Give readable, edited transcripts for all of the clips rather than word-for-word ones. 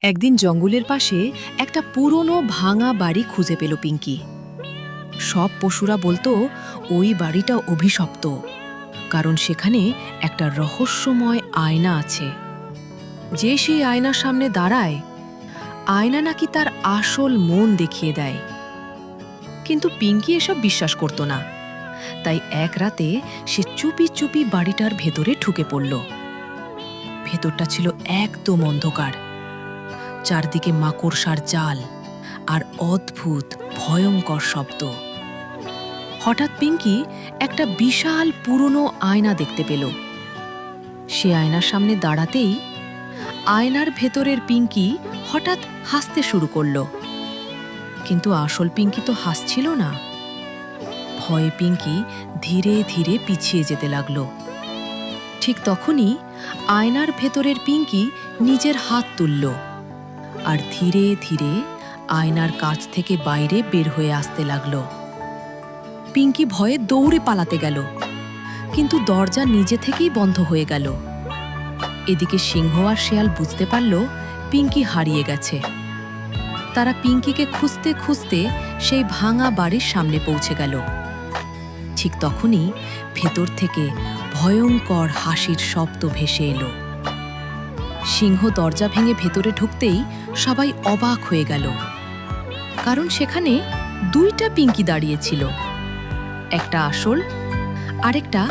একদিন জঙ্গলের পাশে একটা পুরনো ভাঙা বাড়ি খুঁজে পেল পিঙ্কি। সব পশুরা বলতো ওই বাড়িটা অভিশপ্ত, কারণ সেখানে একটা রহস্যময় আয়না আছে। যে সেই আয়নার সামনে দাঁড়ায়, আয়না নাকি তার আসল মন দেখিয়ে দেয়। কিন্তু পিঙ্কি এসব বিশ্বাস করত না। তাই এক রাতে সে চুপি চুপি বাড়িটার ভেতরে ঢুকে পড়ল। ভেতরটা ছিল একদম অন্ধকার, চারদিকে মাকড়সার জাল আর অদ্ভুত ভয়ঙ্কর শব্দ। হঠাৎ পিঙ্কি একটা বিশাল পুরনো আয়না দেখতে পেল। সে আয়নার সামনে দাঁড়াতেই আয়নার ভেতরের পিঙ্কি হঠাৎ হাসতে শুরু করল। কিন্তু আসল পিঙ্কি তো হাসছিল না। ভয়ে পিঙ্কি ধীরে ধীরে পিছিয়ে যেতে লাগল। ঠিক তখনই আয়নার ভেতরের পিঙ্কি নিজের হাত তুলল আর ধীরে ধীরে আয়নার কাছ থেকে বাইরে বের হয়ে আসতে লাগল। পিঙ্কি ভয়ে দৌড়ে পালাতে গেল, কিন্তু দরজা নিজে থেকেই বন্ধ হয়ে গেল। এদিকে সিংহ আর শেয়াল বুঝতে পারল পিঙ্কি হারিয়ে গেছে। তারা পিঙ্কিকে খুঁজতে খুঁজতে সেই ভাঙা বাড়ির সামনে পৌঁছে গেল। ঠিক তখনই ভেতর থেকে ভয়ঙ্কর হাসির শব্দ ভেসে এলো। সিংহ দরজা ভেঙে ভেতরে ঢুকতেই সবাই অবাক হয়ে গেল, কারণ সেখানে দুইটা পিঙ্কি দাঁড়িয়েছিল, একটা আসল আর একটা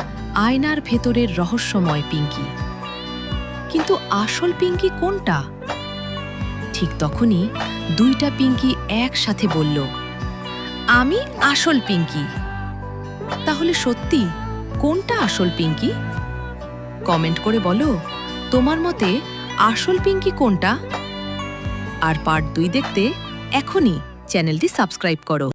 আয়নার ভেতরের রহস্যময় পিঙ্কি। কিন্তু আসল পিঙ্কি কোনটা? ঠিক তখনই দুইটা পিঙ্কি একসাথে বলল, আমি আসল পিঙ্কি। তাহলে সত্যি কোনটা আসল পিঙ্কি? কমেন্ট করে বলো তোমার মতে আসল পিঙ্কি কোনটা। আর পার্ট 2 দেখতে এখনই চ্যানেলটি সাবস্ক্রাইব করো।